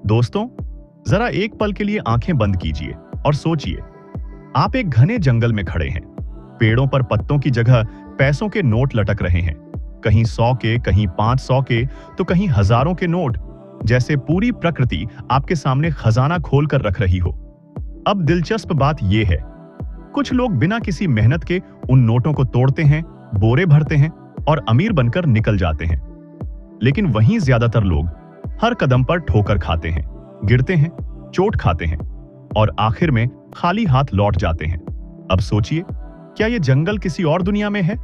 दोस्तों, जरा एक पल के लिए आंखें बंद कीजिए और सोचिए। आप एक घने जंगल में खड़े हैं। पेड़ों पर पत्तों की जगह पैसों के नोट लटक रहे हैं। कहीं 100 के, कहीं 500 के, तो कहीं हजारों के नोट। जैसे पूरी प्रकृति आपके सामने खजाना खोल कर रख रही हो। अब दिलचस्प बात यह है, कुछ लोग बिना किसी मेहनत के उन नोटों को तोड़ते हैं, बोरे भरते हैं और अमीर बनकर निकल जाते हैं। लेकिन वहीं ज्यादातर लोग हर कदम पर ठोकर खाते हैं, गिरते हैं, चोट खाते हैं और आखिर में खाली हाथ लौट जाते हैं। अब सोचिए, क्या यह जंगल किसी और दुनिया में है?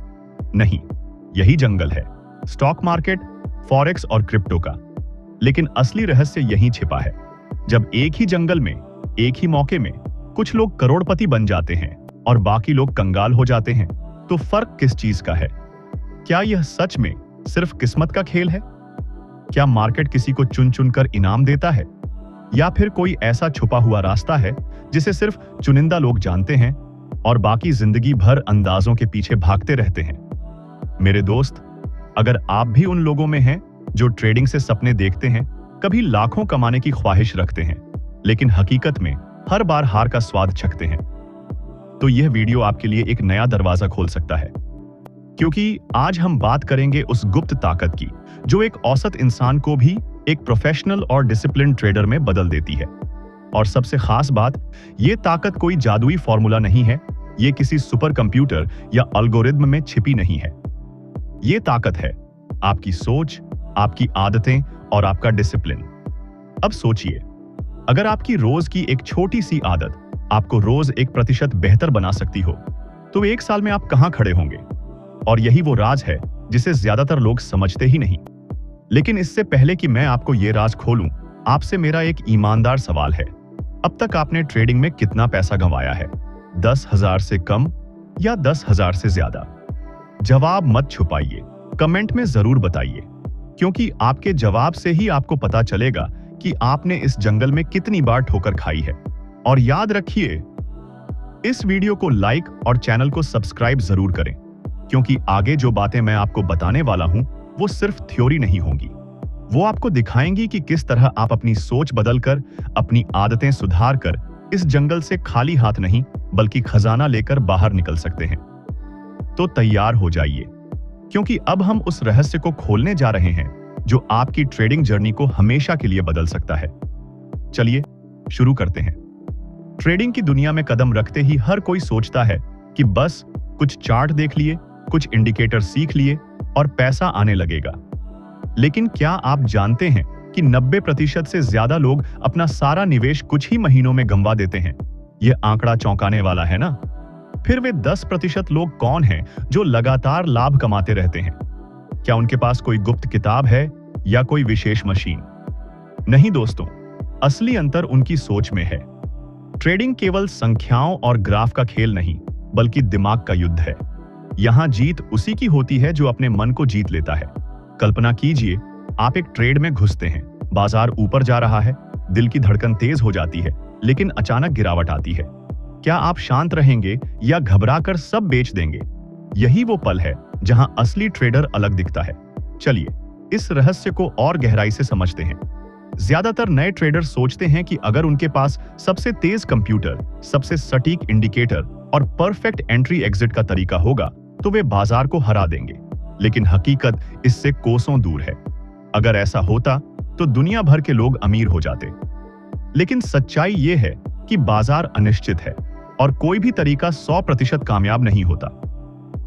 नहीं, यही जंगल है स्टॉक मार्केट, फॉरेक्स और क्रिप्टो का। लेकिन असली रहस्य यहीं छिपा है। जब एक ही जंगल में, एक ही मौके में कुछ लोग करोड़पति बन जाते हैं और बाकी लोग कंगाल हो जाते हैं, तो फर्क किस चीज का है? क्या यह सच में सिर्फ किस्मत का खेल है? क्या मार्केट किसी को चुन चुनकर इनाम देता है, या फिर कोई ऐसा छुपा हुआ रास्ता है जिसे सिर्फ चुनिंदा लोग जानते हैं और बाकी जिंदगी भर अंदाजों के पीछे भागते रहते हैं? मेरे दोस्त, अगर आप भी उन लोगों में हैं जो ट्रेडिंग से सपने देखते हैं, कभी लाखों कमाने की ख्वाहिश रखते हैं, लेकिन हकीकत में हर बार हार का स्वाद चखते हैं, तो यह वीडियो आपके लिए एक नया दरवाजा खोल सकता है। क्योंकि आज हम बात करेंगे उस गुप्त ताकत की जो एक औसत इंसान को भी एक प्रोफेशनल और डिसिप्लिन ट्रेडर में बदल देती है। और सबसे खास बात, यह ताकत कोई जादुई फॉर्मूला नहीं है, यह किसी सुपर कंप्यूटर या एल्गोरिदम में छिपी नहीं है। यह ताकत है आपकी सोच, आपकी आदतें और आपका डिसिप्लिन। अब सोचिए, अगर आपकी रोज की एक छोटी सी आदत आपको रोज 1% बेहतर बना सकती हो, तो एक साल में आप कहां खड़े होंगे? और यही वो राज है जिसे ज्यादातर लोग समझते ही नहीं। लेकिन इससे पहले कि मैं आपको ये राज खोलूं, आपसे मेरा एक ईमानदार सवाल है। अब तक आपने ट्रेडिंग में कितना पैसा गंवाया है? 10,000 से कम या 10,000 से ज्यादा? जवाब मत छुपाइए, कमेंट में जरूर बताइए, क्योंकि आपके जवाब से ही आपको पता चलेगा कि आपने इस जंगल में कितनी बार ठोकर खाई है। और याद रखिए, इस वीडियो को लाइक और चैनल को सब्सक्राइब जरूर करें, क्योंकि आगे जो बातें मैं आपको बताने वाला हूं, वो सिर्फ थ्योरी नहीं होंगी। वो आपको दिखाएंगी कि किस तरह आप अपनी सोच बदलकर, अपनी आदतें सुधार कर इस जंगल से खाली हाथ नहीं बल्कि खजाना लेकर बाहर निकल सकते हैं। तो तैयार हो जाइए, क्योंकि अब हम उस रहस्य को खोलने जा रहे हैं जो आपकी ट्रेडिंग जर्नी को हमेशा के लिए बदल सकता है। चलिए शुरू करते हैं। ट्रेडिंग की दुनिया में कदम रखते ही हर कोई सोचता है कि बस कुछ चार्ट देख लिए, कुछ इंडिकेटर सीख लिए और पैसा आने लगेगा। लेकिन क्या आप जानते हैं कि 90% से ज्यादा लोग अपना सारा निवेश कुछ ही महीनों में गंवा देते हैं? यह आंकड़ा चौंकाने वाला है ना? फिर वे 10% लोग कौन हैं जो लगातार लाभ कमाते रहते हैं? क्या उनके पास कोई गुप्त किताब है या कोई विशेष मशीन? नहीं दोस्तों, असली अंतर उनकी सोच में है। ट्रेडिंग केवल संख्याओं और ग्राफ का खेल नहीं, बल्कि दिमाग का युद्ध है। यहां जीत उसी की होती है जो अपने मन को जीत लेता है। कल्पना कीजिए, आप एक ट्रेड में घुसते हैं, बाजार ऊपर जा रहा है, दिल की धड़कन तेज हो जाती है, लेकिन अचानक गिरावट आती है। क्या आप शांत रहेंगे या घबराकर सब बेच देंगे? यही वो पल है जहां असली ट्रेडर अलग दिखता है। चलिए इस रहस्य को और गहराई से समझते हैं। ज्यादातर नए ट्रेडर सोचते हैं कि अगर उनके पास सबसे तेज कंप्यूटर, सबसे सटीक इंडिकेटर और परफेक्ट एंट्री एग्जिट का तरीका होगा, तो वे बाजार को हरा देंगे। लेकिन हकीकत इससे कोसों दूर है। अगर ऐसा होता तो दुनिया भर के लोग अमीर हो जाते। लेकिन सच्चाई यह है कि बाजार अनिश्चित है और कोई भी तरीका 100% कामयाब नहीं होता।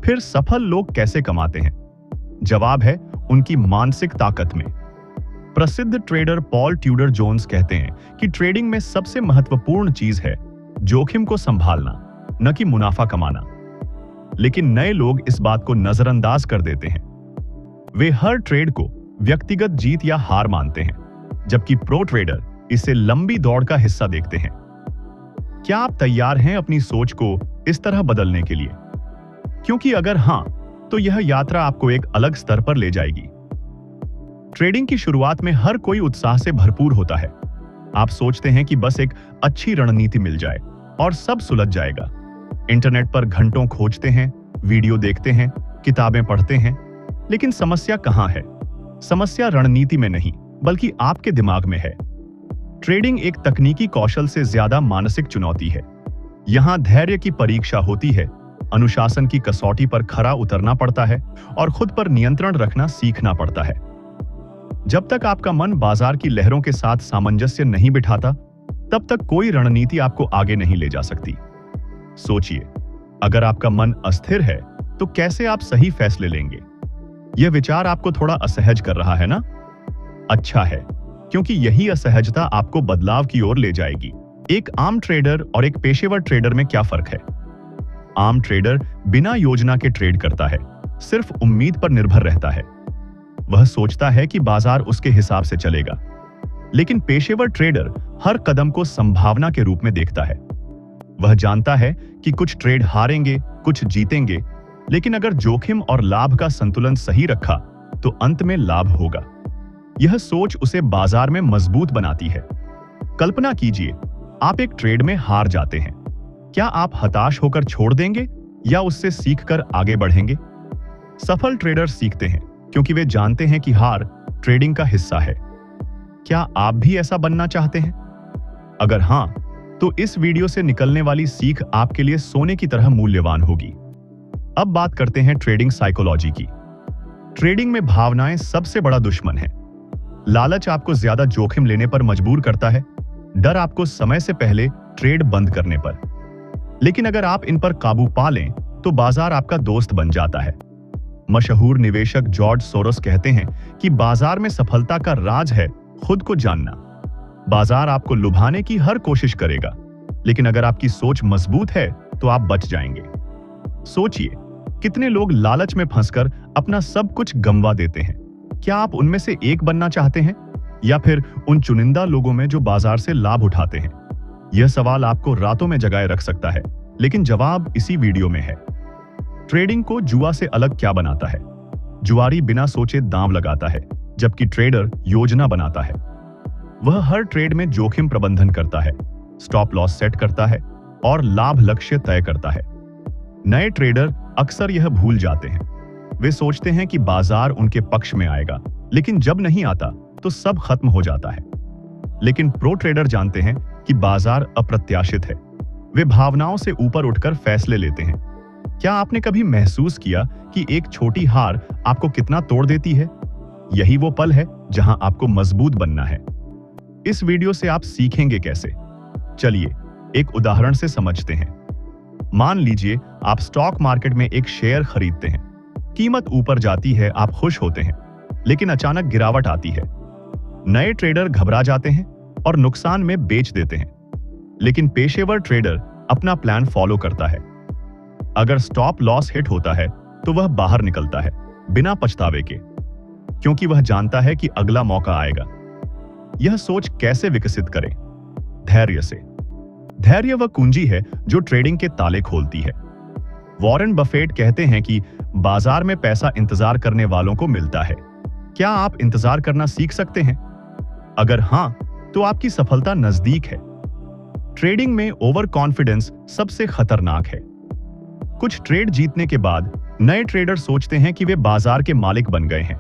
फिर सफल लोग कैसे कमाते हैं? जवाब है उनकी मानसिक ताकत में। प्रसिद्ध ट्रेडर पॉल ट्यूडर जोन्स कहते हैं कि ट्रेडिंग में सबसे महत्वपूर्ण चीज है जोखिम को संभालना, न कि मुनाफा कमाना। लेकिन नए लोग इस बात को नजरअंदाज कर देते हैं। वे हर ट्रेड को व्यक्तिगत जीत या हार मानते हैं, जबकि प्रो ट्रेडर इसे लंबी दौड़ का हिस्सा देखते हैं। क्या आप तैयार हैं अपनी सोच को इस तरह बदलने के लिए? क्योंकि अगर हां, तो यह यात्रा आपको एक अलग स्तर पर ले जाएगी। ट्रेडिंग की शुरुआत में हर कोई उत्साह से भरपूर होता है। आप सोचते हैं कि बस एक अच्छी रणनीति मिल जाए और सब सुलझ जाएगा। इंटरनेट पर घंटों खोजते हैं, वीडियो देखते हैं, किताबें पढ़ते हैं, लेकिन समस्या कहां है? समस्या रणनीति में नहीं, बल्कि आपके दिमाग में है। ट्रेडिंग एक तकनीकी कौशल से ज्यादा मानसिक चुनौती है। यहाँ धैर्य की परीक्षा होती है, अनुशासन की कसौटी पर खरा उतरना पड़ता है और खुद पर नियंत्रण रखना सीखना पड़ता है। जब तक आपका मन बाजार की लहरों के साथ सामंजस्य नहीं बिठाता, तब तक कोई रणनीति आपको आगे नहीं ले जा सकती। सोचिए, अगर आपका मन अस्थिर है तो कैसे आप सही फैसले लेंगे? यह विचार आपको थोड़ा असहज कर रहा है ना? अच्छा है, क्योंकि यही असहजता आपको बदलाव की ओर ले जाएगी। एक आम ट्रेडर और एक पेशेवर ट्रेडर में क्या फर्क है? आम ट्रेडर बिना योजना के ट्रेड करता है, सिर्फ उम्मीद पर निर्भर रहता है। वह सोचता है कि बाजार उसके हिसाब से चलेगा। लेकिन पेशेवर ट्रेडर हर कदम को संभावना के रूप में देखता है। वह जानता है कि कुछ ट्रेड हारेंगे, कुछ जीतेंगे, लेकिन अगर जोखिम और लाभ का संतुलन सही रखा तो अंत में लाभ होगा। यह सोच उसे बाजार में मजबूत बनाती है। कल्पना कीजिए, आप एक ट्रेड में हार जाते हैं। क्या आप हताश होकर छोड़ देंगे या उससे सीखकर आगे बढ़ेंगे? सफल ट्रेडर सीखते हैं क्योंकि वे जानते हैं कि हार ट्रेडिंग का हिस्सा है। क्या आप भी ऐसा बनना चाहते हैं? अगर हां, तो इस वीडियो से निकलने वाली सीख आपके लिए सोने की तरह मूल्यवान होगी। अब बात करते हैं ट्रेडिंग साइकोलॉजी की। ट्रेडिंग में भावनाएं सबसे बड़ा दुश्मन है। लालच आपको ज्यादा जोखिम लेने पर मजबूर करता है, डर आपको समय से पहले ट्रेड बंद करने पर। लेकिन अगर आप इन पर काबू पा लें तो बाजार आपका दोस्त बन जाता है। मशहूर निवेशक जॉर्ज सोरोस कहते हैं कि बाजार में सफलता का राज है खुद को जानना। बाजार आपको लुभाने की हर कोशिश करेगा, लेकिन अगर आपकी सोच मजबूत है तो आप बच जाएंगे। सोचिए, कितने लोग लालच में फंसकर अपना सब कुछ गंवा देते हैं। क्या आप उनमें से एक बनना चाहते हैं या फिर उन चुनिंदा लोगों में जो बाजार से लाभ उठाते हैं? यह सवाल आपको रातों में जगाए रख सकता है, लेकिन जवाब इसी वीडियो में है। ट्रेडिंग को जुआ से अलग क्या बनाता है? जुआरी बिना सोचे दांव लगाता है, जबकि ट्रेडर योजना बनाता है। वह हर ट्रेड में जोखिम प्रबंधन करता है, स्टॉप लॉस सेट करता है और लाभ लक्ष्य तय करता है। नए ट्रेडर अक्सर यह भूल जाते हैं। वे सोचते हैं कि बाजार उनके पक्ष में आएगा, लेकिन जब नहीं आता तो सब खत्म हो जाता है। लेकिन प्रो ट्रेडर जानते हैं कि बाजार अप्रत्याशित है। वे भावनाओं से ऊपर उठकर फैसले लेते हैं। क्या आपने कभी महसूस किया कि एक छोटी हार आपको कितना तोड़ देती है? यही वो पल है जहां आपको मजबूत बनना है। इस वीडियो से आप सीखेंगे कैसे। चलिए एक उदाहरण से समझते हैं। मान लीजिए आप स्टॉक मार्केट में एक शेयर खरीदते हैं। कीमत ऊपर जाती है, आप खुश होते हैं, लेकिन अचानक गिरावट आती है। नए ट्रेडर घबरा जाते हैं और नुकसान में बेच देते हैं। लेकिन पेशेवर ट्रेडर अपना प्लान फॉलो करता है। अगर स्टॉप लॉस हिट होता है तो वह बाहर निकलता है बिना पछतावे के, क्योंकि वह जानता है कि अगला मौका आएगा। यह सोच कैसे विकसित करें? धैर्य से। धैर्य वह कुंजी है जो ट्रेडिंग के ताले खोलती है। वॉरेन बफेट कहते हैं कि बाजार में पैसा इंतजार करने वालों को मिलता है। क्या आप इंतजार करना सीख सकते हैं? अगर हां, तो आपकी सफलता नजदीक है। ट्रेडिंग में ओवर कॉन्फिडेंस सबसे खतरनाक है। कुछ ट्रेड जीतने के बाद नए ट्रेडर सोचते हैं कि वे बाजार के मालिक बन गए हैं,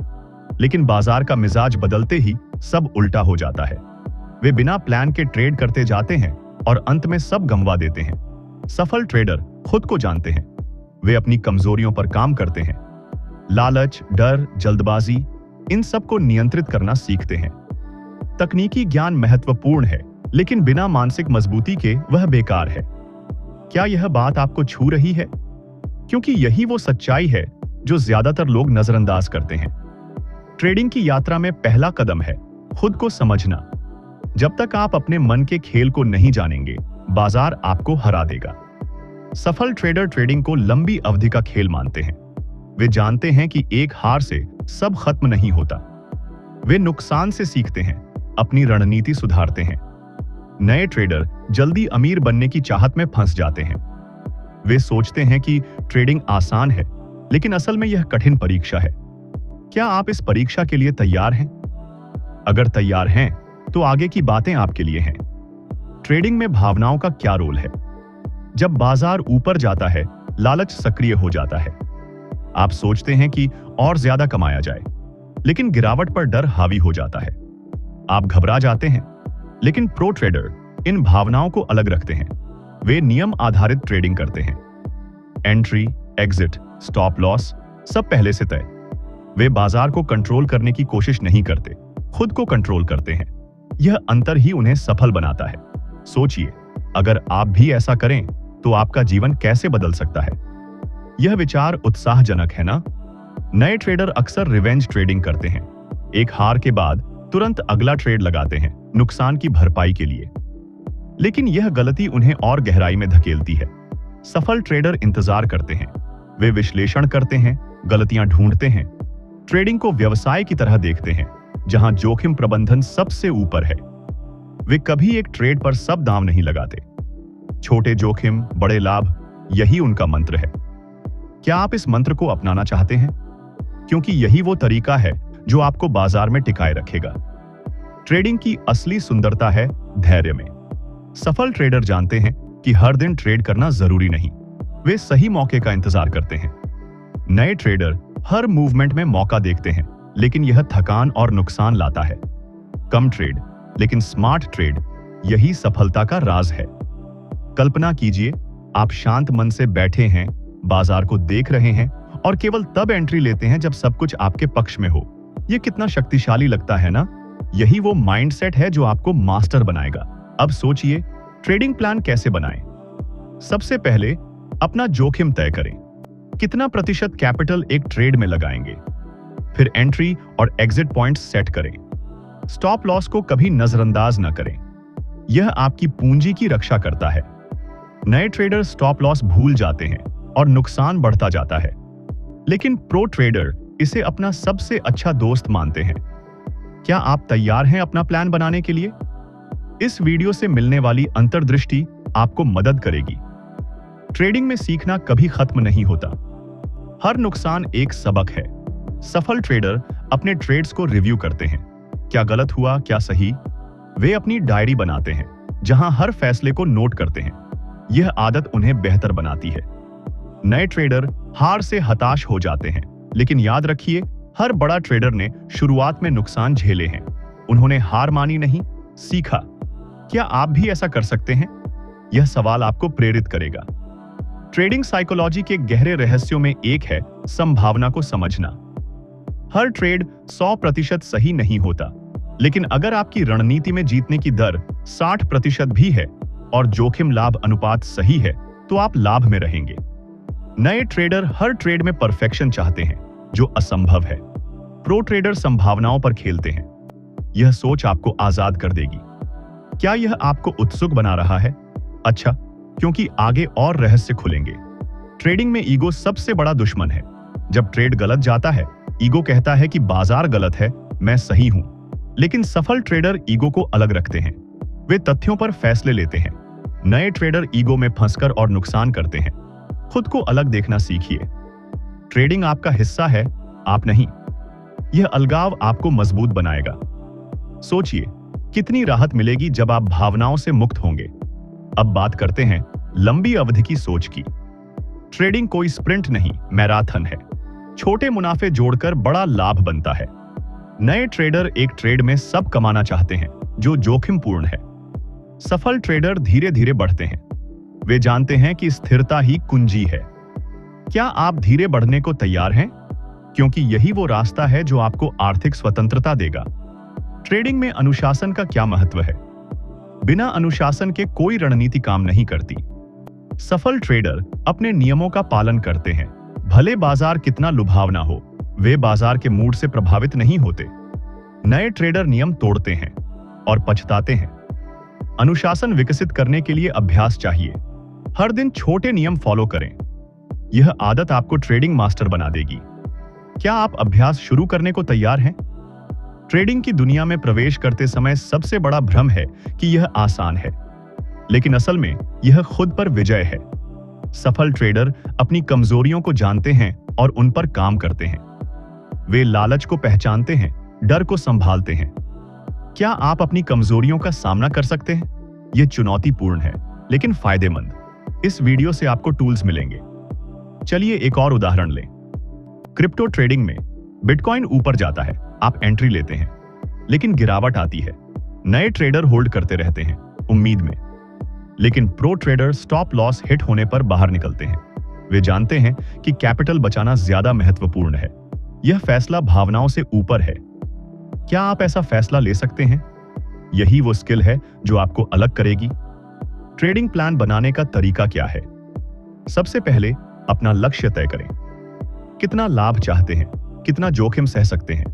लेकिन बाजार का मिजाज बदलते ही सब उल्टा हो जाता है। वे बिना प्लान के ट्रेड करते जाते हैं और अंत में सब गंवा देते हैं। सफल ट्रेडर खुद को जानते हैं। वे अपनी कमजोरियों पर काम करते हैं। लालच, डर, जल्दबाजी, इन सब को नियंत्रित करना सीखते हैं। तकनीकी ज्ञान महत्वपूर्ण है, लेकिन बिना मानसिक मजबूती के वह बेकार है। क्या यह बात आपको छू रही है? क्योंकि यही वो सच्चाई है जो ज्यादातर लोग नजरअंदाज करते हैं। ट्रेडिंग की यात्रा में पहला कदम है खुद को समझना। जब तक आप अपने मन के खेल को नहीं जानेंगे, बाजार आपको हरा देगा। सफल ट्रेडर ट्रेडिंग को लंबी अवधि का खेल मानते हैं। वे जानते हैं कि एक हार से सब खत्म नहीं होता। वे नुकसान से सीखते हैं, अपनी रणनीति सुधारते हैं। नए ट्रेडर जल्दी अमीर बनने की चाहत में फंस जाते हैं। वे सोचते हैं कि ट्रेडिंग आसान है, लेकिन असल में यह कठिन परीक्षा है। क्या आप इस परीक्षा के लिए तैयार हैं? अगर तैयार हैं, तो आगे की बातें आपके लिए हैं। ट्रेडिंग में भावनाओं का क्या रोल है? जब बाजार ऊपर जाता है, लालच सक्रिय हो जाता है। आप सोचते हैं कि और ज्यादा कमाया जाए, लेकिन गिरावट पर डर हावी हो जाता है। आप घबरा जाते हैं, लेकिन प्रो ट्रेडर इन भावनाओं को अलग रखते हैं। वे नियम आधारित ट्रेडिंग करते हैं। एंट्री, एग्जिट, स्टॉप लॉस सब पहले से तय। वे बाजार को कंट्रोल करने की कोशिश नहीं करते, खुद को कंट्रोल करते हैं। यह अंतर ही उन्हें सफल बनाता है। सोचिए, अगर आप भी ऐसा करें तो आपका जीवन कैसे बदल सकता है। यह विचार उत्साहजनक है ना? नए ट्रेडर अक्सर रिवेंज ट्रेडिंग करते हैं। एक हार के बाद तुरंत अगला ट्रेड लगाते हैं, नुकसान की भरपाई के लिए। लेकिन यह गलती उन्हें और गहराई में धकेलती है। सफल ट्रेडर इंतजार करते हैं। वे विश्लेषण करते हैं, गलतियां ढूंढते हैं, ट्रेडिंग को व्यवसाय की तरह देखते हैं जहां जोखिम प्रबंधन सबसे ऊपर है। वे कभी एक ट्रेड पर सब दांव नहीं लगाते। छोटे जोखिम, बड़े लाभ, यही उनका मंत्र है। क्या आप इस मंत्र को अपनाना चाहते हैं? क्योंकि यही वो तरीका है जो आपको बाजार में टिकाए रखेगा। ट्रेडिंग की असली सुंदरता है धैर्य में। सफल ट्रेडर जानते हैं कि हर दिन ट्रेड करना जरूरी नहीं। वे सही मौके का इंतजार करते हैं। नए ट्रेडर हर मूवमेंट में मौका देखते हैं, लेकिन यह थकान और नुकसान लाता है। कम ट्रेड लेकिन स्मार्ट ट्रेड, यही सफलता का राज है। कल्पना कीजिए, आप शांत मन से बैठे हैं, बाजार को देख रहे हैं और केवल तब एंट्री लेते हैं जब सब कुछ आपके पक्ष में हो। यह कितना शक्तिशाली लगता है ना? यही वो माइंडसेट है जो आपको मास्टर बनाएगा। अब सोचिए, ट्रेडिंग प्लान कैसे बनाएं? सबसे पहले अपना जोखिम तय करें। कितना प्रतिशत कैपिटल एक ट्रेड में लगाएंगे? फिर एंट्री और एग्जिट पॉइंट्स सेट करें। स्टॉप लॉस को कभी नजरअंदाज न करें। यह आपकी पूंजी की रक्षा करता है। नए ट्रेडर स्टॉप लॉस भूल जाते हैं और नुकसान बढ़ता जाता है, लेकिन प्रो ट्रेडर इसे अपना सबसे अच्छा दोस्त मानते हैं। क्या आप तैयार हैं अपना प्लान बनाने के लिए? इस वीडियो से मिलने वाली अंतर्दृष्टि आपको मदद करेगी। ट्रेडिंग में सीखना कभी खत्म नहीं होता। हर नुकसान एक सबक है। सफल ट्रेडर अपने ट्रेड्स को रिव्यू करते हैं। क्या गलत हुआ, क्या सही? वे अपनी डायरी बनाते हैं जहां हर फैसले को नोट करते हैं। यह आदत उन्हें बेहतर बनाती है। नए ट्रेडर हार से हताश हो जाते हैं, लेकिन याद रखिए, हर बड़ा ट्रेडर ने शुरुआत में नुकसान झेले हैं। उन्होंने हार मानी नहीं, सीखा। क्या आप भी ऐसा कर सकते हैं? यह सवाल आपको प्रेरित करेगा। ट्रेडिंग साइकोलॉजी के गहरे रहस्यों में एक है संभावना को समझना। हर ट्रेड 100% सही नहीं होता, लेकिन अगर आपकी रणनीति में जीतने की दर 60% भी है और जोखिम लाभ अनुपात सही है, तो आप लाभ में रहेंगे। नए ट्रेडर हर ट्रेड में परफेक्शन चाहते हैं, जो असंभव है। प्रो ट्रेडर संभावनाओं पर खेलते हैं। यह सोच आपको आजाद कर देगी। क्या यह आपको उत्सुक बना रहा है? अच्छा, क्योंकि आगे और रहस्य खुलेंगे। ट्रेडिंग में ईगो सबसे बड़ा दुश्मन है। जब ट्रेड गलत जाता है, ईगो कहता है कि बाजार गलत है, मैं सही हूं। लेकिन सफल ट्रेडर ईगो को अलग रखते हैं। वे तथ्यों पर फैसले लेते हैं। नए ट्रेडर ईगो में फंसकर और नुकसान करते हैं। खुद को अलग देखना सीखिए। ट्रेडिंग आपका हिस्सा है, आप नहीं। यह अलगाव आपको मजबूत बनाएगा। सोचिए, कितनी राहत मिलेगी जब आप भावनाओं से मुक्त होंगे। अब बात करते हैं लंबी अवधि की सोच की। ट्रेडिंग कोई स्प्रिंट नहीं, मैराथन है। छोटे मुनाफे जोड़कर बड़ा लाभ बनता है। नए ट्रेडर एक ट्रेड में सब कमाना चाहते हैं, जो जोखिमपूर्ण है। सफल ट्रेडर धीरे धीरे बढ़ते हैं। वे जानते हैं कि स्थिरता ही कुंजी है। क्या आप धीरे बढ़ने को तैयार हैं? क्योंकि यही वो रास्ता है जो आपको आर्थिक स्वतंत्रता देगा। ट्रेडिंग में अनुशासन का क्या महत्व है? बिना अनुशासन के कोई रणनीति काम नहीं करती। सफल ट्रेडर अपने नियमों का पालन करते हैं। भले बाजार कितना लुभावना हो, वे बाजार के मूड से प्रभावित नहीं होते। नए ट्रेडर नियम तोड़ते हैं और पछताते हैं। अनुशासन विकसित करने के लिए अभ्यास चाहिए। हर दिन छोटे नियम फॉलो करें। यह आदत आपको ट्रेडिंग मास्टर बना देगी। क्या आप अभ्यास शुरू करने को तैयार हैं? ट्रेडिंग की दुनिया में प्रवेश करते समय सबसे बड़ा भ्रम है कि यह आसान है, लेकिन असल में यह खुद पर विजय है। सफल ट्रेडर अपनी कमजोरियों को जानते हैं और उन पर काम करते हैं। वे लालच को पहचानते हैं, डर को संभालते हैं। क्या आप अपनी कमजोरियों का सामना कर सकते हैं? यह चुनौतीपूर्ण है, लेकिन फायदेमंद। इस वीडियो से आपको टूल्स मिलेंगे। चलिए एक और उदाहरण लें। क्रिप्टो ट्रेडिंग में बिटकॉइन ऊपर जाता है, आप एंट्री लेते हैं, लेकिन गिरावट आती है। नए ट्रेडर होल्ड करते रहते हैं उम्मीद में, लेकिन pro trader stop loss hit होने पर बाहर निकलते हैं। वे जानते हैं कि कैपिटल बचाना ज्यादा महत्वपूर्ण है। यह फैसला भावनाओं से ऊपर है। क्या आप ऐसा फैसला ले सकते हैं? यही वो स्किल है जो आपको अलग करेगी। ट्रेडिंग प्लान बनाने का तरीका क्या है? सबसे पहले अपना लक्ष्य तय करें। कितना लाभ चाहते हैं, कितना जोखिम सह सकते हैं।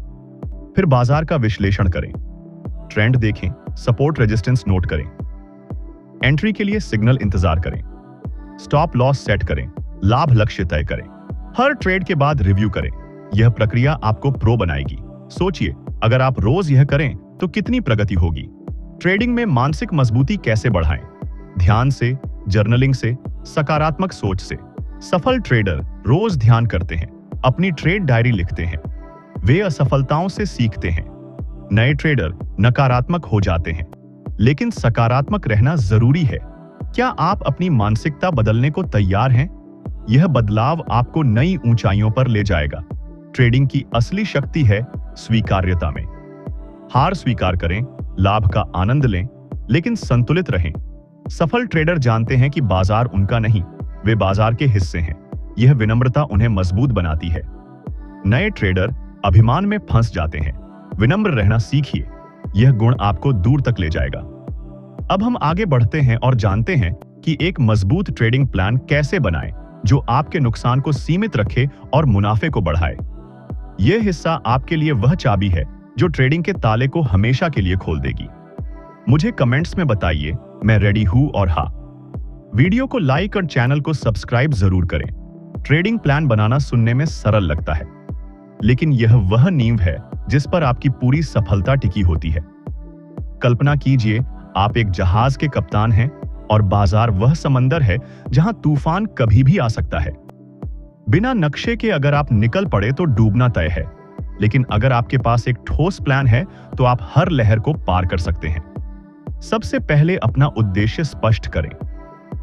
फिर बाजार का विश्लेषण करें, ट्रेंड देखें, सपोर्ट रेजिस्टेंस नोट करें। एंट्री के लिए सिग्नल इंतजार करें। स्टॉप लॉस सेट करें, लाभ लक्ष्य तय करें। हर ट्रेड के बाद रिव्यू करें। यह प्रक्रिया आपको प्रो बनाएगी। सोचिए, अगर आप रोज यह करें तो कितनी प्रगति होगी। ट्रेडिंग में मानसिक मजबूती कैसे बढ़ाएं? ध्यान से, जर्नलिंग से, सकारात्मक सोच से। सफल ट्रेडर रोज ध्यान करते हैं, अपनी ट्रेड डायरी लिखते हैं। वे असफलताओं से सीखते हैं। नए ट्रेडर नकारात्मक हो जाते हैं, लेकिन सकारात्मक रहना जरूरी है। क्या आप अपनी मानसिकता बदलने को तैयार हैं? यह बदलाव आपको नई ऊंचाइयों पर ले जाएगा। ट्रेडिंग की असली शक्ति है स्वीकार्यता में। हार स्वीकार करें, लाभ का आनंद लें, लेकिन संतुलित रहें। सफल ट्रेडर जानते हैं कि बाजार उनका नहीं, वे बाजार के हिस्से हैं। यह विनम्रता उन्हें मजबूत बनाती है। नए ट्रेडर अभिमान में फंस जाते हैं। विनम्र रहना सीखिए, यह गुण आपको दूर तक ले जाएगा। अब हम आगे बढ़ते हैं और जानते हैं कि एक मजबूत ट्रेडिंग प्लान कैसे बनाएं जो आपके नुकसान को सीमित रखे और मुनाफे को बढ़ाए। यह हिस्सा आपके लिए वह चाबी है जो ट्रेडिंग के ताले को हमेशा के लिए खोल देगी। मुझे कमेंट्स में बताइए, मैं रेडी हूं और हाँ। वीडियो को लाइक और चैनल को सब्सक्राइब जरूर करें। ट्रेडिंग प्लान बनाना सुनने में सरल लगता है, लेकिन यह वह नींव है जिस पर आपकी पूरी सफलता टिकी होती है। कल्पना कीजिए, आप एक जहाज के कप्तान हैं और बाजार वह समंदर है जहां तूफान कभी भी आ सकता है। बिना नक्शे के अगर आप निकल पड़े तो डूबना तय है, लेकिन अगर आपके पास एक ठोस प्लान है तो आप हर लहर को पार कर सकते हैं। सबसे पहले अपना उद्देश्य स्पष्ट करें।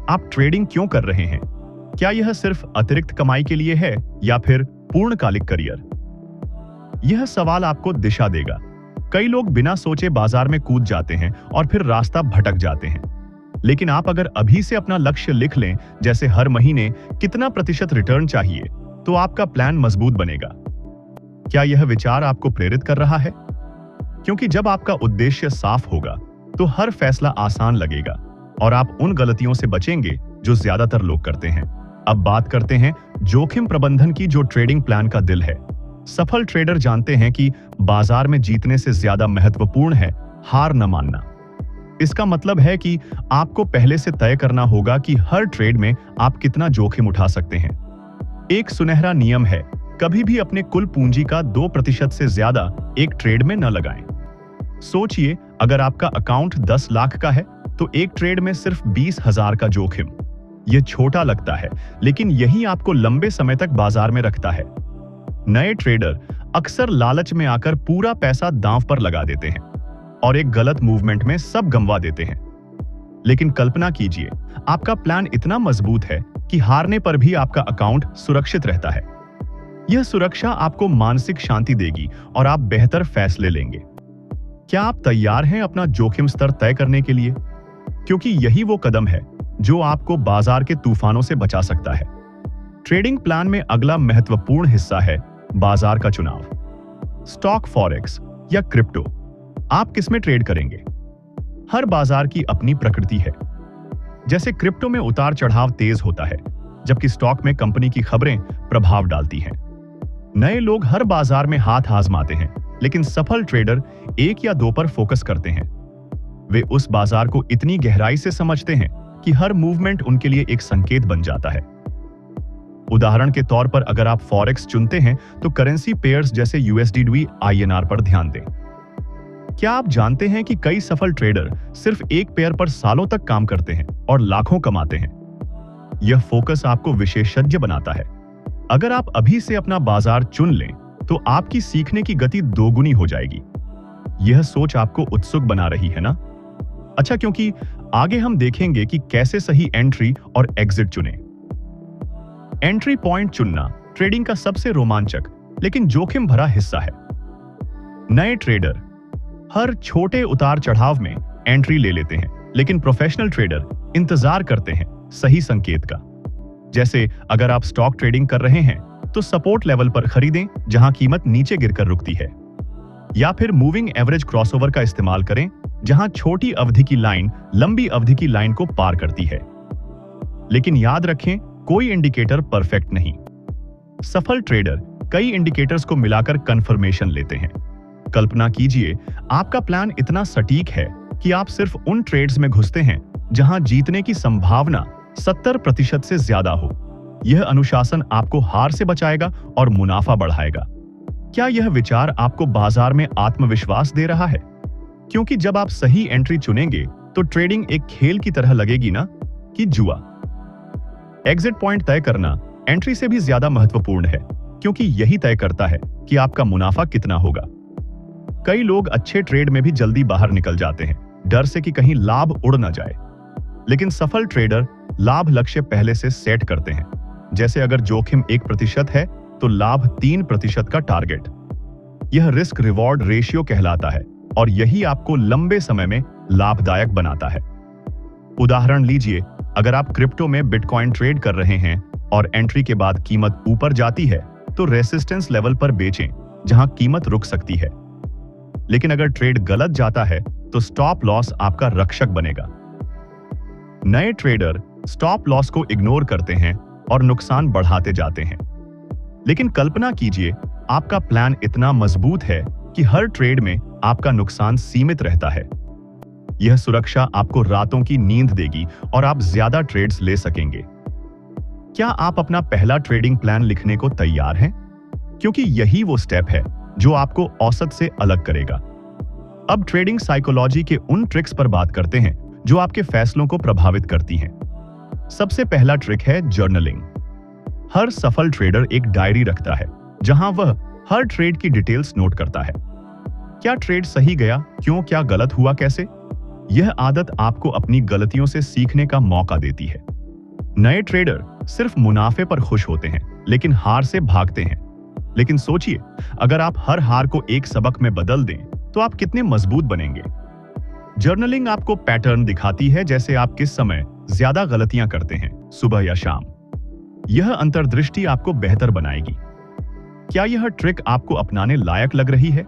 आप ट्रेडिंग क्यों कर रहे हैं? क्या यह सिर्फ अतिरिक्त कमाई के लिए है या फिर पूर्णकालिक करियर? यह सवाल आपको दिशा देगा। कई लोग बिना सोचे बाजार में कूद जाते हैं और फिर रास्ता भटक जाते हैं। लेकिन आप अगर अभी से अपना लक्ष्य लिख लें, जैसे हर महीने कितना प्रतिशत रिटर्न चाहिए, तो आपका प्लान मजबूत बनेगा। क्या यह विचार आपको प्रेरित कर रहा है? क्योंकि जब आपका उद्देश्य साफ होगा तो हर फैसला आसान लगेगा और आप उन गलतियों से बचेंगे जो ज्यादातर लोग करते हैं। अब बात करते हैं जोखिम प्रबंधन की, जो ट्रेडिंग प्लान का दिल है। सफल ट्रेडर जानते हैं कि बाजार में जीतने से ज्यादा महत्वपूर्ण है हार न मानना। इसका मतलब है कि आपको पहले से तय करना होगा कि हर ट्रेड में आप कितना जोखिम उठा सकते हैं। एक सुनहरा नियम है, कभी भी अपने कुल पूंजी का 2% से ज्यादा एक ट्रेड में न लगाएं। सोचिए, अगर आपका अकाउंट 10 लाख का है तो एक ट्रेड में सिर्फ 20,000 का जोखिम। यह छोटा लगता है, लेकिन यही आपको लंबे समय तक बाजार में रखता है। नए ट्रेडर अक्सर लालच में आकर पूरा पैसा दांव पर लगा देते हैं और एक गलत मूवमेंट में सब गंवा देते हैं। लेकिन कल्पना कीजिए, आपका प्लान इतना मजबूत है कि हारने पर भी आपका अकाउंट सुरक्षित रहता है। यह सुरक्षा आपको मानसिक शांति देगी और आप बेहतर फैसले लेंगे। क्या आप तैयार हैं अपना जोखिम स्तर तय करने के लिए? क्योंकि यही वो कदम है जो आपको बाजार के तूफानों से बचा सकता है। ट्रेडिंग प्लान में अगला महत्वपूर्ण हिस्सा है बाजार का चुनाव। स्टॉक, फॉरेक्स या क्रिप्टो, आप किसमें ट्रेड करेंगे? हर बाजार की अपनी प्रकृति है। जैसे क्रिप्टो में उतार चढ़ाव तेज होता है, जबकि स्टॉक में कंपनी की खबरें प्रभाव डालती हैं। नए लोग हर बाजार में हाथ आजमाते हैं, लेकिन सफल ट्रेडर एक या दो पर फोकस करते हैं। वे उस बाजार को इतनी गहराई से समझते हैं कि हर मूवमेंट उनके लिए एक संकेत बन जाता है। उदाहरण के तौर पर अगर आप फॉरेक्स चुनते हैं तो करेंसी पेयर्स जैसे USD INR पर ध्यान दें। क्या आप जानते हैं कि कई सफल ट्रेडर सिर्फ एक पेयर पर सालों तक काम करते हैं और लाखों कमाते हैं? यह फोकस आपको विशेषज्ञ बनाता है। अगर आप अभी से अपना बाजार चुन लें तो आपकी सीखने की गति दोगुनी हो जाएगी। यह सोच आपको उत्सुक बना रही है ना? अच्छा, क्योंकि आगे हम देखेंगे कि कैसे सही एंट्री और एग्जिट चुनें। एंट्री पॉइंट चुनना ट्रेडिंग का सबसे रोमांचक लेकिन जोखिम भरा हिस्सा है। नए ट्रेडर हर छोटे उतार चढ़ाव में एंट्री ले लेते हैं, लेकिन प्रोफेशनल ट्रेडर इंतजार करते हैं सही संकेत का। जैसे अगर आप स्टॉक ट्रेडिंग कर रहे हैं तो सपोर्ट लेवल पर खरीदें जहां कीमत नीचे गिरकर रुकती है, या फिर मूविंग एवरेज क्रॉसओवर का इस्तेमाल करें जहां छोटी अवधि की लाइन लंबी अवधि की लाइन को पार करती है। लेकिन याद रखें, कोई इंडिकेटर परफेक्ट नहीं। सफल ट्रेडर कई इंडिकेटर्स को मिलाकर कंफर्मेशन लेते हैं। कल्पना कीजिए, आपका प्लान इतना सटीक है कि आप सिर्फ उन ट्रेड्स में घुसते हैं जहां जीतने की संभावना 70% से ज्यादा हो। यह अनुशासन आपको हार से बचाएगा और मुनाफा बढ़ाएगा। क्या यह विचार आपको बाजार में आत्मविश्वास दे रहा है? क्योंकि जब आप सही एंट्री चुनेंगे तो ट्रेडिंग एक खेल की तरह लगेगी ना कि जुआ। एग्जिट पॉइंट तय करना एंट्री से भी ज्यादा महत्वपूर्ण है, क्योंकि यही तय करता है कि आपका मुनाफा कितना होगा। कई लोग अच्छे ट्रेड में भी जल्दी बाहर निकल जाते हैं, डर से कि कहीं लाभ उड़ ना जाए। लेकिन सफल ट्रेडर लाभ लक्ष्य पहले से सेट करते हैं। जैसे अगर जोखिम 1% है तो लाभ 3% का टारगेट। यह रिस्क रिवॉर्ड रेशियो कहलाता है और यही आपको लंबे समय में लाभदायक बनाता है। उदाहरण लीजिए, अगर आप क्रिप्टो में बिटकॉइन ट्रेड कर रहे हैं और एंट्री के बाद कीमत ऊपर जाती है तो रेसिस्टेंस लेवल पर बेचें जहां कीमत रुक सकती है। लेकिन अगर ट्रेड गलत जाता है तो स्टॉप लॉस आपका रक्षक बनेगा। नए ट्रेडर स्टॉप लॉस को इग्नोर करते हैं और नुकसान बढ़ाते जाते हैं। लेकिन कल्पना कीजिए, आपका प्लान इतना मजबूत है कि हर ट्रेड में आपका नुकसान सीमित रहता है। यह सुरक्षा आपको रातों की नींद देगी और आप ज्यादा ट्रेड्स ले सकेंगे। क्या आप अपना पहला ट्रेडिंग प्लान लिखने को तैयार हैं? क्योंकि यही वो स्टेप है जो आपको औसत से अलग करेगा। अब ट्रेडिंग साइकोलॉजी के उन ट्रिक्स पर बात करते हैं जो आपके फैसलों को प्रभावित करती हैं। सबसे पहला ट्रिक है जर्नलिंग। हर सफल ट्रेडर एक डायरी रखता है जहां वह हर ट्रेड की डिटेल्स नोट करता है। क्या ट्रेड सही गया, क्यों, क्या गलत हुआ, कैसे। यह आदत आपको अपनी गलतियों से सीखने का मौका देती है। नए ट्रेडर सिर्फ मुनाफे पर खुश होते हैं लेकिन हार से भागते हैं। लेकिन सोचिए, अगर आप हर हार को एक सबक में बदल दें तो आप कितने मजबूत बनेंगे। जर्नलिंग आपको पैटर्न दिखाती है, जैसे आप किस समय ज्यादा गलतियां करते हैं, सुबह या शाम। यह अंतर्दृष्टि आपको बेहतर बनाएगी। क्या यह ट्रिक आपको अपनाने लायक लग रही है?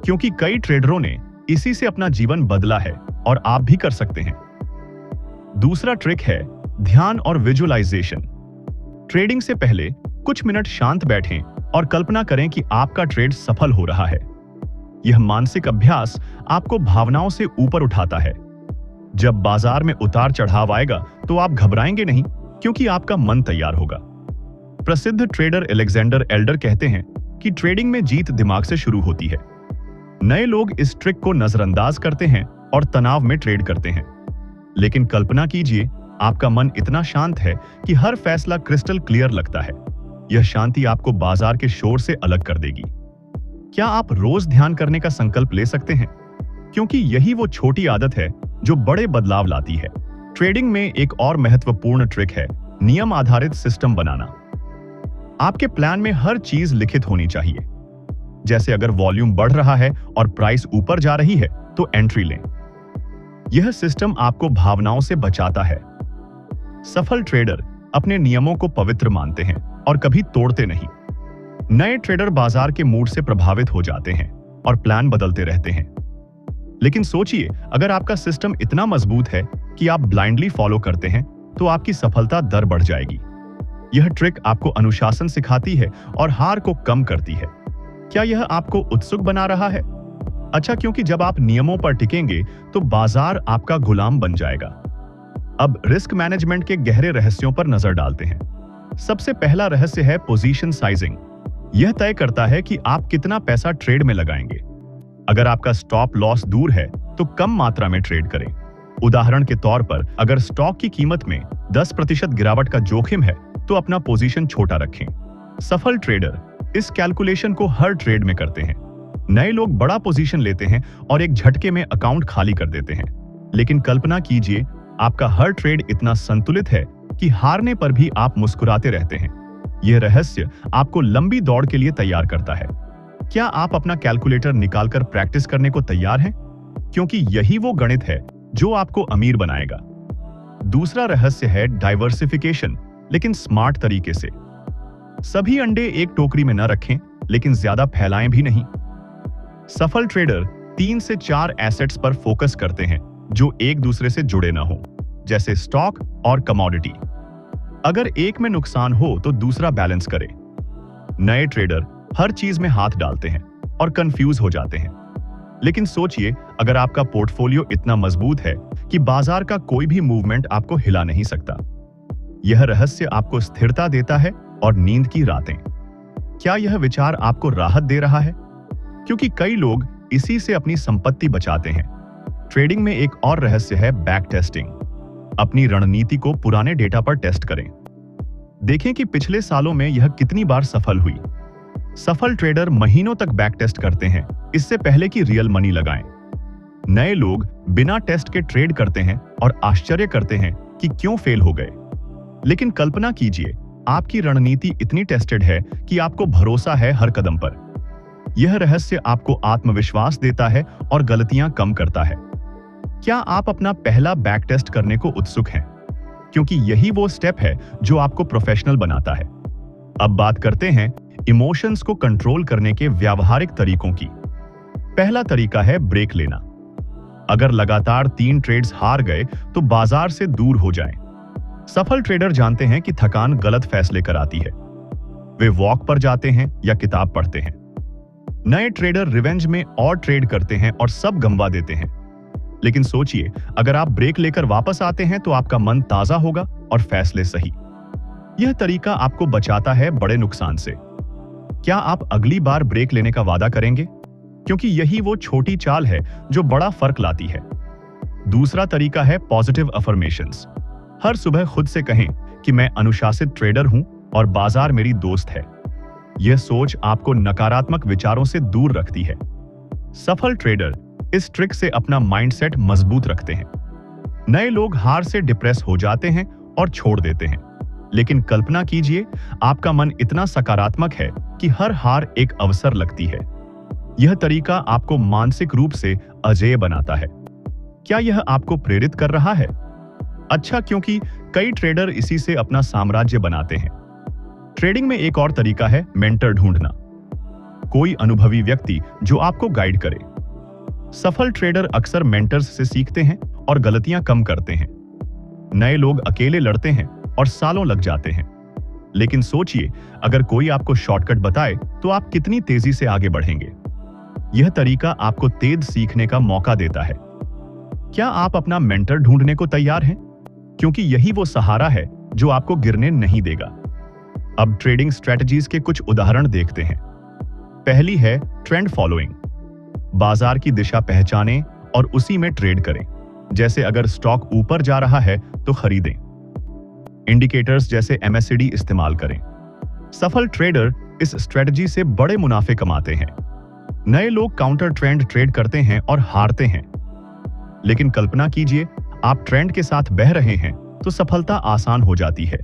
क्योंकि कई ट्रेडरों ने इसी से अपना जीवन बदला है और आप भी कर सकते हैं। दूसरा ट्रिक है ध्यान और विजुअलाइजेशन। ट्रेडिंग से पहले कुछ मिनट शांत बैठें और कल्पना करें कि आपका ट्रेड सफल हो रहा है। यह मानसिक अभ्यास आपको भावनाओं से ऊपर उठाता है। जब बाजार में उतार चढ़ाव आएगा तो आप घबराएंगे नहीं, क्योंकि आपका मन तैयार होगा। प्रसिद्ध ट्रेडर अलेक्जेंडर एल्डर कहते हैं कि ट्रेडिंग में जीत दिमाग से शुरू होती है। नए लोग इस ट्रिक को नजरअंदाज करते हैं और तनाव में ट्रेड करते हैं। लेकिन कल्पना कीजिए, आपका मन इतना शांत है कि हर फैसला क्रिस्टल क्लियर लगता है। यह शांति आपको बाजार के शोर से अलग कर देगी। क्या आप रोज ध्यान करने का संकल्प ले सकते हैं? क्योंकि यही वो छोटी आदत है जो बड़े बदलाव लाती है। ट्रेडिंग में एक और महत्वपूर्ण ट्रिक है नियम आधारित सिस्टम बनाना। आपके प्लान में हर चीज लिखित होनी चाहिए। जैसे अगर वॉल्यूम बढ़ रहा है और प्राइस ऊपर जा रही है तो एंट्री लें। यह सिस्टम आपको भावनाओं से बचाता है। सफल ट्रेडर अपने नियमों को पवित्र मानते हैं और कभी तोड़ते नहीं। नए ट्रेडर बाजार के मूड से प्रभावित हो जाते हैं और प्लान बदलते रहते हैं। लेकिन सोचिए, अगर आपका सिस्टम इतना मजबूत है कि आप ब्लाइंडली फॉलो करते हैं तो आपकी सफलता दर बढ़ जाएगी। यह ट्रिक आपको अनुशासन सिखाती है और हार को कम करती है। क्या यह आपको उत्सुक बना रहा है? अच्छा, क्योंकि जब आप नियमों पर टिकेंगे तो बाजार आपका गुलाम बन जाएगा। अब रिस्क मैनेजमेंट के गहरे रहस्यों पर नजर डालते हैं। सबसे पहला रहस्य है पोजीशन साइजिंग। यह तय करता है कि आप कितना पैसा ट्रेड में लगाएंगे। अगर आपका स्टॉप लॉस दूर है तो कम मात्रा में ट्रेड करें। उदाहरण के तौर पर, अगर स्टॉक की कीमत में 10% गिरावट का जोखिम है तो अपना पोजीशन छोटा रखें। सफल ट्रेडर इस कैलकुलेशन को हर ट्रेड में करते हैं। नए लोग बड़ा पोजीशन लेते हैं और एक झटके में अकाउंट खाली कर देते हैं। लेकिन कल्पना कीजिए, आपका हर ट्रेड इतना संतुलित है कि हारने पर भी आप मुस्कुराते रहते हैं। यह रहस्य आपको लंबी दौड़ के लिए तैयार करता है। क्या आप अपना कैलकुलेटर निकालकर प्रैक्टिस करने को तैयार हैं? क्योंकि यही वो गणित है जो आपको अमीर बनाएगा। दूसरा रहस्य है डाइवर्सिफिकेशन, लेकिन स्मार्ट तरीके से। सभी अंडे एक टोकरी में न रखें, लेकिन ज्यादा फैलाएं भी नहीं। सफल ट्रेडर 3 से 4 एसेट्स पर फोकस करते हैं जो एक दूसरे से जुड़े न हो, जैसे स्टॉक और कमोडिटी। अगर एक में नुकसान हो तो दूसरा बैलेंस करें। नए ट्रेडर हर चीज में हाथ डालते हैं और कंफ्यूज हो जाते हैं। लेकिन सोचिए, अगर आपका पोर्टफोलियो इतना मजबूत है कि बाजार का कोई भी मूवमेंट आपको हिला नहीं सकता। यह रहस्य आपको स्थिरता देता है और नींद की रातें। क्या यह विचार आपको राहत दे रहा है? क्योंकि कई लोग इसी से अपनी संपत्ति बचाते हैं। ट्रेडिंग में एक और रहस्य है बैक टेस्टिंग। अपनी रणनीति को पुराने डेटा पर टेस्ट करें। देखें कि पिछले सालों में यह कितनी बार सफल हुई। सफल ट्रेडर महीनों तक बैक टेस्ट करते हैं, इससे पहले कि रियल मनी लगाएं। नए लोग बिना टेस्ट के ट्रेड करते हैं और आश्चर्य करते हैं कि क्यों फेल हो गए। लेकिन कल्पना कीजिए, आपकी रणनीति इतनी टेस्टेड है कि आपको भरोसा है हर कदम पर। यह रहस्य आपको आत्मविश्वास देता है और गलतियां कम करता है। क्या आप अपना पहला बैक टेस्ट करने को उत्सुक हैं? क्योंकि यही वो स्टेप है जो आपको प्रोफेशनल बनाता है। अब बात करते हैं इमोशंस को कंट्रोल करने के व्यावहारिक तरीकों की। पहला तरीका है ब्रेक लेना। अगर लगातार 3 ट्रेड्स हार गए तो बाजार से दूर हो जाएं। सफल ट्रेडर जानते हैं कि थकान गलत फैसले कराती है। वे वॉक पर जाते हैं या किताब पढ़ते हैं। नए ट्रेडर रिवेंज में और ट्रेड करते हैं और सब गंवा देते हैं। लेकिन सोचिए, अगर आप ब्रेक लेकर वापस आते हैं तो आपका मन ताजा होगा और फैसले सही। यह तरीका आपको बचाता है बड़े नुकसान से। क्या आप अगली बार ब्रेक लेने का वादा करेंगे? क्योंकि यही वो छोटी चाल है जो बड़ा फर्क लाती है। दूसरा तरीका है पॉजिटिव अफर्मेशंस। हर सुबह खुद से कहें कि मैं अनुशासित ट्रेडर हूं और बाजार मेरी दोस्त है। यह सोच आपको नकारात्मक विचारों से दूर रखती है। सफल ट्रेडर इस ट्रिक से अपना माइंडसेट मजबूत रखते हैं। नए लोग हार से डिप्रेस हो जाते हैं और छोड़ देते हैं। लेकिन कल्पना कीजिए, आपका मन इतना सकारात्मक है कि हर हार एक अवसर लगती है। यह तरीका आपको मानसिक रूप से अजेय बनाता है। क्या यह आपको प्रेरित कर रहा है? अच्छा, क्योंकि कई ट्रेडर इसी से अपना साम्राज्य बनाते हैं। ट्रेडिंग में एक और तरीका है मेंटर ढूंढना। कोई अनुभवी व्यक्ति जो आपको गाइड करे। सफल ट्रेडर अक्सर मेंटर्स से सीखते हैं और गलतियां कम करते हैं। नए लोग अकेले लड़ते हैं और सालों लग जाते हैं। लेकिन सोचिए, अगर कोई आपको शॉर्टकट बताए तो आप कितनी तेजी से आगे बढ़ेंगे। यह तरीका आपको तेज सीखने का मौका देता है। क्या आप अपना मेंटर ढूंढने को तैयार हैं? क्योंकि यही वो सहारा है जो आपको गिरने नहीं देगा। अब ट्रेडिंग स्ट्रेटजीज के कुछ उदाहरण देखते हैं। पहली है ट्रेंड फॉलोइंग। बाजार की दिशा पहचानें और उसी में ट्रेड करें। जैसे अगर स्टॉक ऊपर जा रहा है तो खरीदें। इंडिकेटर्स जैसे MACD इस्तेमाल करें। सफल ट्रेडर इस स्ट्रेटजी से बड़े मुनाफे कमाते हैं। नए लोग काउंटर ट्रेंड ट्रेड करते हैं और हारते हैं। लेकिन कल्पना कीजिए, आप ट्रेंड के साथ बह रहे हैं तो सफलता आसान हो जाती है।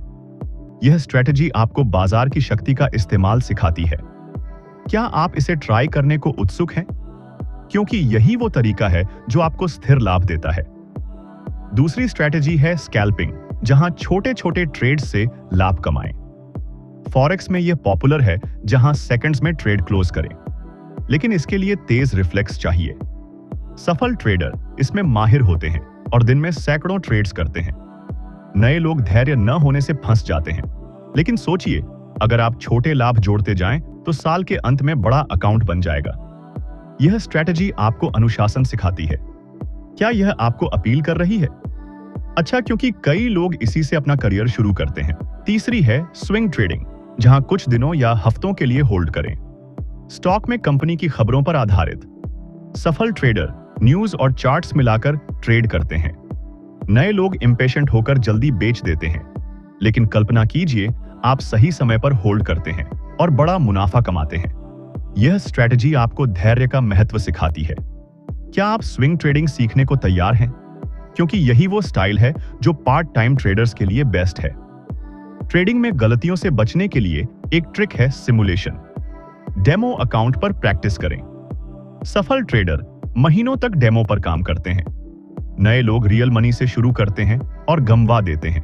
यह स्ट्रेटजी आपको बाजार की शक्ति का इस्तेमाल सिखाती है। क्या आप इसे ट्राई करने को उत्सुक हैं? क्योंकि यही वो तरीका है जो आपको स्थिर लाभ देता है। दूसरी स्ट्रेटजी है स्कैल्पिंग, जहां छोटे छोटे ट्रेड्स से लाभ कमाएं। फॉरेक्स में यह पॉपुलर है, जहां सेकंड्स में ट्रेड क्लोज करें। लेकिन इसके लिए तेज रिफ्लेक्स चाहिए। सफल ट्रेडर इसमें माहिर होते हैं और दिन में सैकड़ों ट्रेड्स करते हैं। नए लोग धैर्य न होने से फंस जाते हैं। लेकिन सोचिए, अगर आप छोटे लाभ जोड़ते जाएं तो साल के अंत में बड़ा अकाउंट बन जाएगा। यह स्ट्रेटजी आपको अनुशासन सिखाती है। क्या यह आपको अपील कर रही है? अच्छा, क्योंकि कई लोग इसी से अपना करियर शुरू करते हैं। तीसरी है स्विंग ट्रेडिंग, जहां कुछ दिनों या हफ्तों के लिए होल्ड करें। स्टॉक में कंपनी की खबरों पर आधारित। सफल ट्रेडर न्यूज और चार्ट्स मिलाकर ट्रेड करते हैं। नए लोग इंपेशेंट होकर जल्दी बेच देते हैं। लेकिन कल्पना कीजिए, आप सही समय पर होल्ड करते हैं और बड़ा मुनाफा कमाते हैं। यह स्ट्रेटजी आपको धैर्य का महत्व सिखाती है। क्या आप स्विंग ट्रेडिंग सीखने को तैयार हैं? क्योंकि यही वो स्टाइल है जो पार्ट टाइम ट्रेडर्स के लिए बेस्ट है। ट्रेडिंग में गलतियों से बचने के लिए एक ट्रिक है सिमुलेशन। डेमो अकाउंट पर प्रैक्टिस करें। सफल ट्रेडर महीनों तक डेमो पर काम करते हैं। नए लोग रियल मनी से शुरू करते हैं और गंवा देते हैं।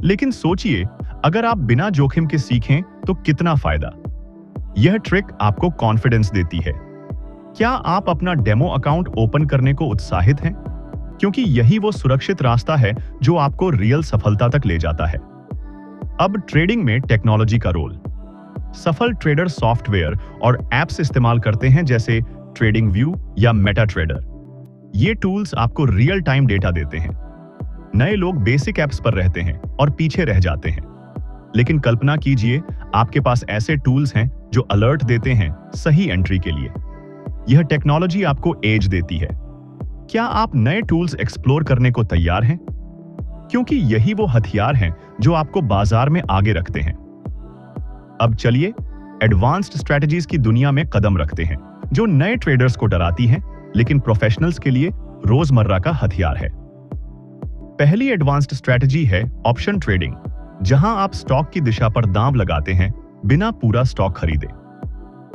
लेकिन सोचिए, अगर आप बिना जोखिम के सीखें तो कितना फायदा। यह ट्रिक आपको कॉन्फिडेंस देती है। क्या आप अपना डेमो अकाउंट ओपन करने को उत्साहित हैं? क्योंकि यही वो सुरक्षित रास्ता है जो आपको रियल सफलता तक ले जाता है। अब ट्रेडिंग में टेक्नोलॉजी का रोल। सफल ट्रेडर सॉफ्टवेयर और एप्स इस्तेमाल करते हैं, जैसे ट्रेडिंग व्यू या मेटा ट्रेडर। ये टूल्स आपको रियल टाइम डेटा देते हैं। नए लोग बेसिक एप्स पर रहते हैं और पीछे रह जाते हैं। लेकिन कल्पना कीजिए, आपके पास ऐसे टूल्स हैं जो अलर्ट देते हैं सही एंट्री के लिए। यह टेक्नोलॉजी आपको एज देती है। क्या आप नए टूल्स एक्सप्लोर करने को तैयार हैं? क्योंकि यही वो हथियार हैं जो आपको बाजार में आगे रखते हैं। अब चलिए एडवांस्ड स्ट्रेटजीज की दुनिया में कदम रखते हैं, जो नए ट्रेडर्स को डराती हैं, लेकिन प्रोफेशनल्स के लिए रोजमर्रा का हथियार है। पहली एडवांस्ड स्ट्रेटजी है ऑप्शन ट्रेडिंग, जहां आप स्टॉक की दिशा पर दांव लगाते हैं बिना पूरा स्टॉक खरीदे।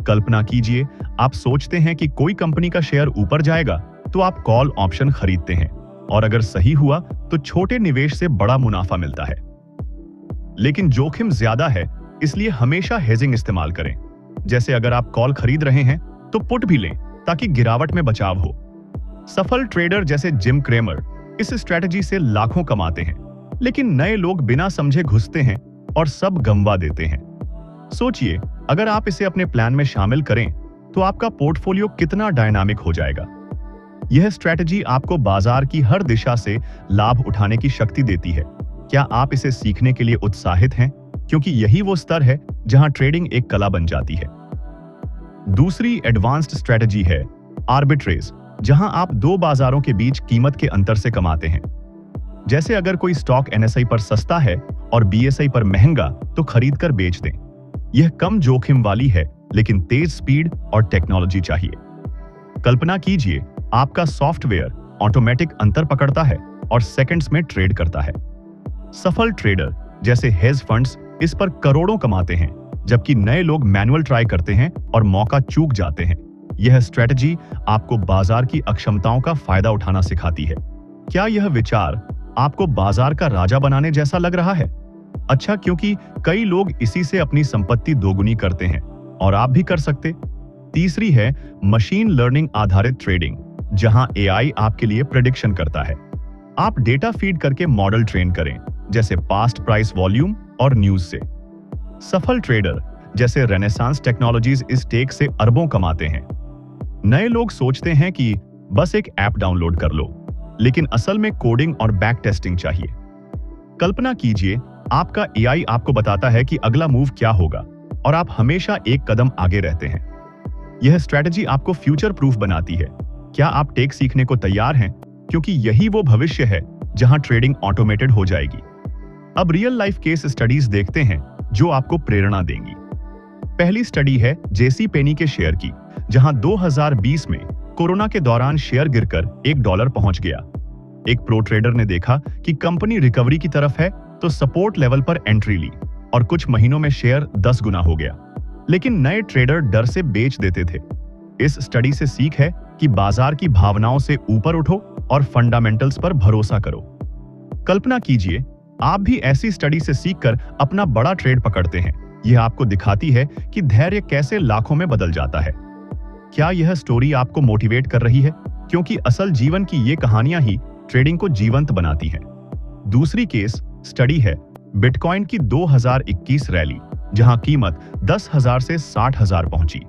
कल्पना कीजिए, आप सोचते हैं कि कोई कंपनी का शेयर ऊपर जाएगा तो आप कॉल ऑप्शन खरीदते हैं, और अगर सही हुआ तो छोटे निवेश से बड़ा मुनाफा मिलता है। लेकिन जोखिम ज्यादा है, इसलिए हमेशा हेजिंग इस्तेमाल करें। जैसे अगर आप कॉल खरीद रहे हैं तो पुट भी लें ताकि गिरावट में बचाव हो। सफल ट्रेडर जैसे जिम क्रेमर इस स्ट्रेटजी से लाखों कमाते हैं, लेकिन नए लोग बिना समझे घुसते हैं और सब गंवा देते हैं। सोचिए, अगर आप इसे अपने प्लान में शामिल करें तो आपका पोर्टफोलियो कितना डायनामिक हो जाएगा। यह स्ट्रेटजी आपको बाजार की हर दिशा से लाभ उठाने की शक्ति देती है। क्या आप इसे सीखने के लिए उत्साहित हैं? क्योंकि यही वो स्तर है जहां ट्रेडिंग एक कला बन जाती है। दूसरी एडवांस्ड स्ट्रेटजी है आर्बिट्रेज, जहां आप दो बाजारों के बीच कीमत के अंतर से कमाते हैं। जैसे अगर कोई स्टॉक एनएसआई पर सस्ता है और बीएसआई पर महंगा, तो खरीद कर बेच दें। यह कम जोखिम वाली है, लेकिन तेज स्पीड और टेक्नोलॉजी चाहिए। कल्पना कीजिए, आपका सॉफ्टवेयर ऑटोमेटिक अंतर पकड़ता है और सेकंड्स में ट्रेड करता है। सफल ट्रेडर जैसे हेज फंड्स इस पर करोड़ों कमाते हैं, जबकि नए लोग मैनुअल ट्राई करते हैं और मौका चूक जाते हैं। यह स्ट्रेटजी आपको बाजार की अक्षमताओं का फायदा उठाना सिखाती है। क्या यह विचार आपको बाजार का राजा बनाने जैसा लग रहा है? अच्छा, क्योंकि कई लोग इसी से अपनी संपत्ति दोगुनी करते हैं और आप भी कर सकते। तीसरी है मशीन लर्निंग आधारित ट्रेडिंग, जहां एआई आपके लिए प्रेडिक्शन करता है। आप डेटा फीड करके मॉडल ट्रेन करें, जैसे पास्ट प्राइस वॉल्यूम और न्यूज से। सफल ट्रेडर जैसे रेनेसांस टेक्नोलॉजीज इस टेक से अरबों कमाते हैं। नए लोग सोचते हैं कि बस एक ऐप डाउनलोड कर लो, लेकिन असल में कोडिंग और बैक टेस्टिंग चाहिए। कल्पना कीजिए, आपका एआई आपको बताता है कि अगला मूव क्या होगा और आप हमेशा एक कदम आगे रहते हैं। यह स्ट्रेटजी आपको फ्यूचर प्रूफ बनाती है। क्या आप टेक सीखने को तैयार हैं? क्योंकि यही वो भविष्य है जहां ट्रेडिंग ऑटोमेटेड हो जाएगी। अब रियल लाइफ केस स्टडीज देखते हैं जो आपको प्रेरणा देंगी। पहली स्टडी है जेसी पेनी के शेयर की, जहां 2020 में कोरोना के दौरान शेयर गिरकर $1 पहुंच गया। एक प्रो ट्रेडर ने देखा कि कंपनी रिकवरी की तरफ है, तो सपोर्ट लेवल पर एंट्री ली और कुछ महीनों में शेयर 10 गुना हो गया। लेकिन नए ट्रेडर डर से बेच देते थे। इस स्टडी से सीख है कि बाजार की भावनाओं से ऊपर उठो और फंडामेंटल्स पर भरोसा करो। कल्पना कीजिए, आप भी ऐसी स्टडी से सीखकर अपना बड़ा ट्रेड पकड़ते हैं। यह आपको दिखाती है कि धैर्य कैसे लाखों में बदल जाता है। क्या यह स्टोरी आपको मोटिवेट कर रही है? क्योंकि असल जीवन की ये कहानियां ही ट्रेडिंग को जीवंत बनाती हैं। दूसरी केस स्टडी है बिटकॉइन की 2021 रैली, जहां कीमत 10,000 से 60,000 पहुंची।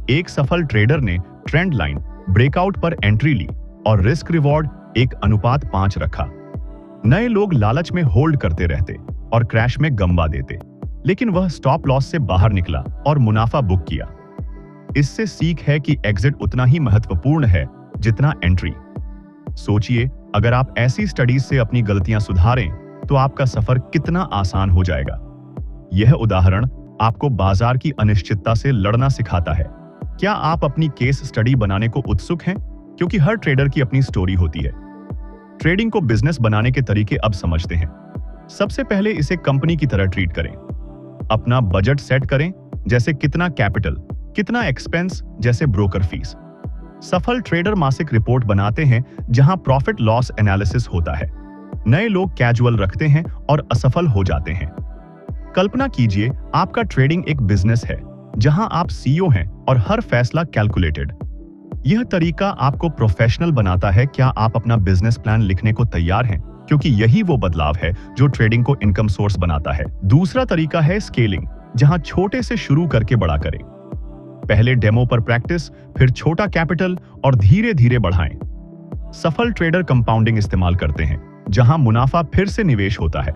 एक सफल ट्रेडर ने ट्रेंड लाइन ब्रेकआउट पर एंट्री ली और रिस्क रिवॉर्ड 1:5 रखा। नए लोग लालच में होल्ड करते रहते और क्रैश में गंवा देते, लेकिन वह स्टॉप लॉस से बाहर निकला और मुनाफा बुक किया। इससे सीख है कि एग्जिट उतना ही महत्वपूर्ण है जितना एंट्री। सोचिए, अगर आप ऐसी स्टडीज से अपनी गलतियां सुधारें तो आपका सफर कितना आसान हो जाएगा। यह उदाहरण आपको बाजार की अनिश्चितता से लड़ना सिखाता है। क्या आप अपनी केस स्टडी बनाने को उत्सुक हैं? क्योंकि हर ट्रेडर की अपनी स्टोरी होती है। ट्रेडिंग को बिजनेस बनाने के तरीके अब समझते हैं। सबसे पहले इसे कंपनी की तरह ट्रीट करें। अपना बजट सेट करें, जैसे कितना कैपिटल, कितना एक्सपेंस जैसे ब्रोकर फीस। सफल ट्रेडर मासिक रिपोर्ट बनाते हैं जहां प्रॉफिट लॉस एनालिसिस होता है। नए लोग कैजुअल रखते हैं और असफल हो जाते हैं। कल्पना कीजिए आपका ट्रेडिंग एक बिजनेस है जहां आप सीईओ हैं और हर फैसला कैलकुलेटेड। यह तरीका आपको प्रोफेशनल बनाता है। क्या आप अपना बिजनेस प्लान लिखने को तैयार हैं? क्योंकि यही वो बदलाव है जो ट्रेडिंग को इनकम सोर्स बनाता है। दूसरा तरीका है स्केलिंग, जहां छोटे से शुरू करके बड़ा करें। पहले डेमो पर प्रैक्टिस, फिर छोटा कैपिटल और धीरे धीरे बढ़ाएं। सफल ट्रेडर कंपाउंडिंग इस्तेमाल करते हैं, जहां मुनाफा फिर से निवेश होता है।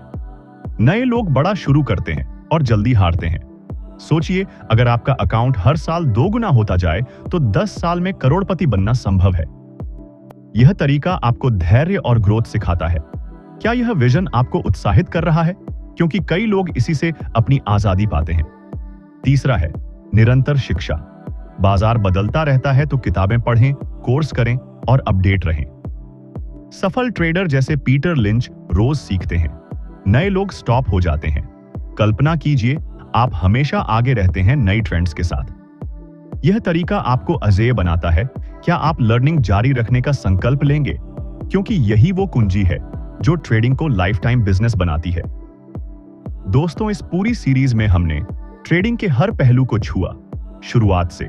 नए लोग बड़ा शुरू करते हैं और जल्दी हारते हैं। सोचिए, अगर आपका अकाउंट हर साल 2 गुना होता जाए तो 10 साल में करोड़पति बनना संभव है। यह तरीका आपको धैर्य और ग्रोथ सिखाता है। क्या यह विजन आपको उत्साहित कर रहा है? क्योंकि कई लोग इसी से अपनी आजादी पाते हैं। तीसरा है निरंतर शिक्षा। बाजार बदलता रहता है तो किताबें पढ़ें, कोर्स करें और अपडेट रहें। सफल ट्रेडर जैसे पीटर लिंच रोज सीखते हैं। नए लोग स्टॉप हो जाते हैं। कल्पना कीजिए आप हमेशा आगे रहते हैं नई ट्रेंड्स के साथ। यह तरीका आपको अजेय बनाता है। क्या आप लर्निंग जारी रखने का संकल्प लेंगे? क्योंकि यही वो कुंजी है जो ट्रेडिंग को लाइफ टाइम बिजनेस बनाती है। दोस्तों, इस पूरी सीरीज में हमने ट्रेडिंग के हर पहलू को छुआ, शुरुआत से,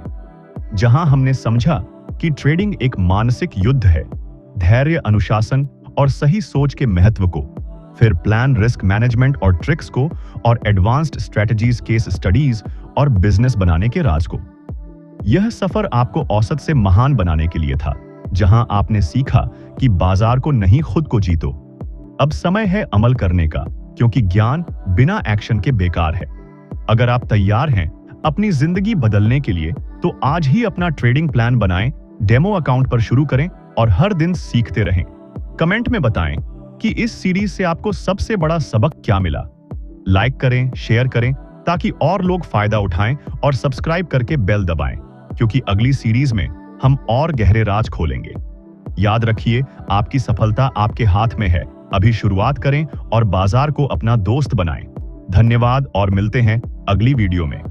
जहां हमने समझा कि ट्रेडिंग एक मानसिक युद्ध है, धैर्य, अनुशासन और सही सोच के महत्व को, फिर प्लान, रिस्क मैनेजमेंट और ट्रिक्स को, और एडवांस्ड स्ट्रेटजीज, केस स्टडीज और बिजनेस बनाने के राज को। यह सफर आपको औसत से महान बनाने के लिए था, जहां आपने सीखा कि बाजार को नहीं, खुद को जीतो। अब समय है अमल करने का, क्योंकि ज्ञान बिना एक्शन के बेकार है। अगर आप तैयार हैं अपनी जिंदगी बदलने के लिए, तो आज ही अपना ट्रेडिंग प्लान बनाएं, डेमो अकाउंट पर शुरू करें और हर दिन सीखते रहें। कमेंट में बताएं कि इस सीरीज से आपको सबसे बड़ा सबक क्या मिला। लाइक करें, शेयर करें ताकि और लोग फायदा उठाएं, और सब्सक्राइब करके बेल दबाएं, क्योंकि अगली सीरीज में हम और गहरे राज खोलेंगे। याद रखिए, आपकी सफलता आपके हाथ में है। अभी शुरुआत करें और बाजार को अपना दोस्त बनाएं। धन्यवाद और मिलते हैं अगली वीडियो में।